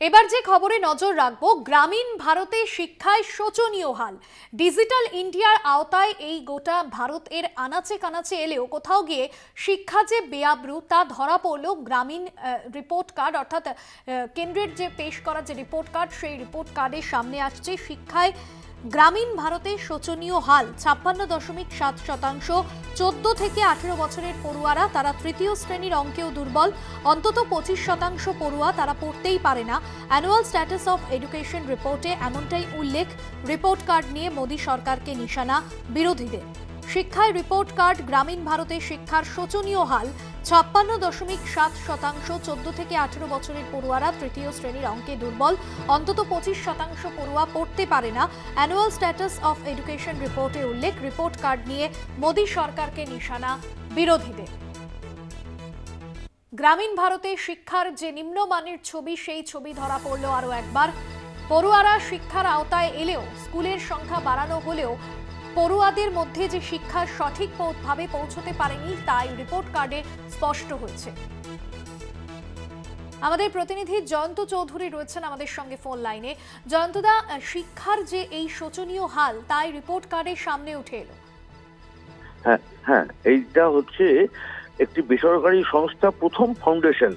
এবার যে খবরে নজর রাখবো, গ্রামীণ ভারতে শিক্ষায় শোচনীয় হাল। ডিজিটাল ইন্ডিয়ার আওতায় এই গোটা ভারতের আনাচে কানাচে এলেও কোথাও গিয়ে শিক্ষা যে বেআব্রু তা ধরা পড়লো গ্রামীণ রিপোর্ট কার্ড, অর্থাৎ কেন্দ্রের যে পেশ করা যে রিপোর্ট কার্ড, সেই রিপোর্ট কার্ডের সামনে আসছে শিক্ষায় গ্রামীণ ভারতে শোচনীয় হাল। 56.7%। 14 থেকে 18 বছরের পড়ুয়ারা তারা তৃতীয় শ্রেণীর অঙ্কেও দুর্বল। অন্তত 25% পড়ুয়া তারা পড়তেই পারে না। অ্যানুয়াল স্ট্যাটাস অফ এডুকেশন রিপোর্টে এমনটাই উল্লেখ। রিপোর্ট কার্ড নিয়ে মোদী সরকারকে নিশানা বিরোধীদের। শিক্ষায় রিপোর্ট কার্ড, গ্রামীণ ভারতে শিক্ষার শোচনীয় হাল। 56.7%। 14 থেকে 18 বছরের পড়ুয়ারা তৃতীয় শ্রেণীর অঙ্কে দুর্বল। অন্তত 25% পড়ুয়া পড়তে পারে না। অ্যানুয়াল স্ট্যাটাস অফ এডুকেশন রিপোর্টে উল্লেখ। রিপোর্ট কার্ড নিয়ে মোদী সরকারকে নিশানা বিরোধীদের। গ্রামীণ ভারতে শিক্ষার যে নিম্নমানের ছবি, সেই ছবি ধরা পড়ল আরও একবার। পড়ুয়ারা শিক্ষার আওতায় এলেও, স্কুলের সংখ্যা বাড়ানো হলেও পড়ুয়াদের মধ্যে যে শিক্ষা সঠিকভাবে পৌঁছতে পারেনি তাই রিপোর্ট কার্ডে স্পষ্ট হয়েছে। আমাদের প্রতিনিধি জয়ন্ত চৌধুরী রয়েছেন আমাদের সঙ্গে ফোন লাইনে। জয়ন্তদা, শিক্ষার যে এই শোচনীয় হাল তাই রিপোর্ট কার্ডের সামনে উঠে এলো। হ্যাঁ, এইটা হচ্ছে একটি বেসরকারি সংস্থা, প্রথম ফাউন্ডেশন।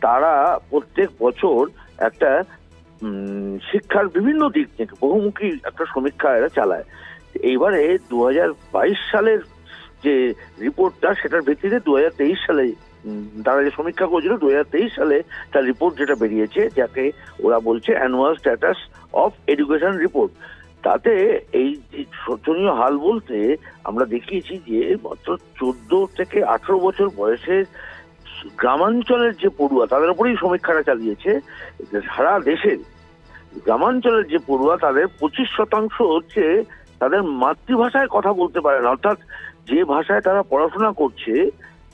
তারা প্রত্যেক বছর একটা শিক্ষার বিভিন্ন দিক থেকে বহুমুখী একটা সমীক্ষা এরা চালায়। এইবারে 2022 সালের যে রিপোর্টটা, সেটার ভিত্তিতে 2023 সালে তারা যে সমীক্ষা করেছিল, 2023 সালে তার রিপোর্ট যেটা বেরিয়েছে, যাকে ওরা বলছে annual status of education report. তাতে এই শোচনীয় হাল বলতে আমরা দেখিয়েছি যে মাত্র 14 থেকে 18 বছর বয়সের গ্রামাঞ্চলের যে পড়ুয়া, তাদের উপরেই সমীক্ষাটা চালিয়েছে। সারা দেশের গ্রামাঞ্চলের যে পড়ুয়া, তাদের 25% হচ্ছে তাদের মাতৃভাষায় কথা বলতে পারে না। অর্থাৎ যে ভাষায় তারা পড়াশোনা করছে,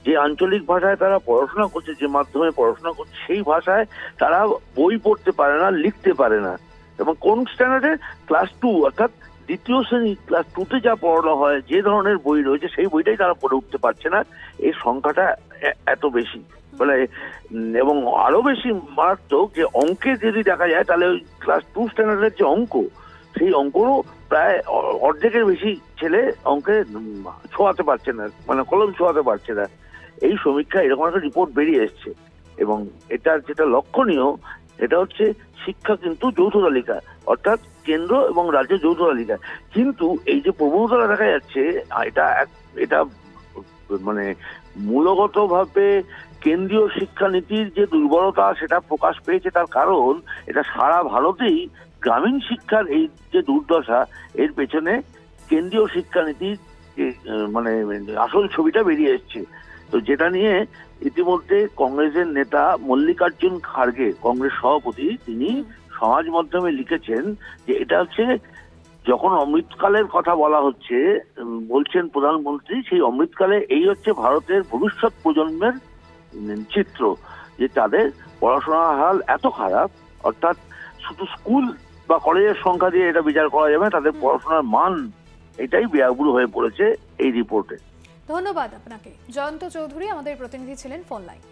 যে আঞ্চলিক ভাষায় তারা পড়াশোনা করছে, যে মাধ্যমে পড়াশোনা করছে, সেই ভাষায় তারা বই পড়তে পারে না, লিখতে পারে না। এবং কোন স্ট্যান্ডার্ডে? ক্লাস 2, অর্থাৎ দ্বিতীয় শ্রেণী, ক্লাস 2তে যা পড়ানো হয়, যে ধরনের বই রয়েছে, সেই বইটাই তারা পড়ে উঠতে পারছে না। এই সংখ্যাটা এত বেশি, মানে এবং আরো বেশি মারাত্মক যে অঙ্কে যদি দেখা যায়, তাহলে ওই ক্লাস 2 স্ট্যান্ডার্ডের যে অঙ্ক, সেই অঙ্করও প্রায় অর্ধেকের বেশি ছেলে অঙ্কে ছোঁয়াতে পারছে না, মানে কলম ছোঁয়াতে পারছে না। এই সমীক্ষা এরকম একটা রিপোর্ট বেরিয়ে এসছে। এবং এটা যেটা লক্ষণীয়, এটা হচ্ছে শিক্ষা কিন্তু যৌথ তালিকা, অর্থাৎ কেন্দ্র এবং রাজ্য যৌথ তালিকা। কিন্তু এই যে প্রবণতা দেখা যাচ্ছে, এটা মানে মূলগতভাবে কেন্দ্রীয় শিক্ষানীতির যে দুর্বলতা, সেটা প্রকাশ পেয়েছে। তার কারণ এটা সারা ভারতেই গ্রামীণ শিক্ষার এই যে দুর্দশা, এর পেছনে কেন্দ্রীয় শিক্ষানীতির মানে আসল ছবিটা বেরিয়ে এসছে। তো যেটা নিয়ে ইতিমধ্যে কংগ্রেসের নেতা মল্লিকার্জুন খাড়গে, কংগ্রেস সভাপতি, তিনি সমাজ মাধ্যমে লিখেছেন যে এটা হচ্ছে, যখন অমৃতকালের কথা বলা হচ্ছে, বলছেন প্রধানমন্ত্রী, সেই অমৃতকালে এই হচ্ছে ভারতের ভবিষ্যৎ প্রজন্মের চিত্র, যে তাদের পড়াশোনার হাল এত খারাপ। অর্থাৎ শুধু স্কুল বা কলেজের সংখ্যা দিয়ে এটা বিচার করা যাবে, তাদের পড়াশোনার মান এটাই বেআব্রু হয়ে পড়েছে এই রিপোর্টে। ধন্যবাদ আপনাকে। জয়ন্ত চৌধুরী আমাদের প্রতিনিধি ছিলেন ফোন লাইন।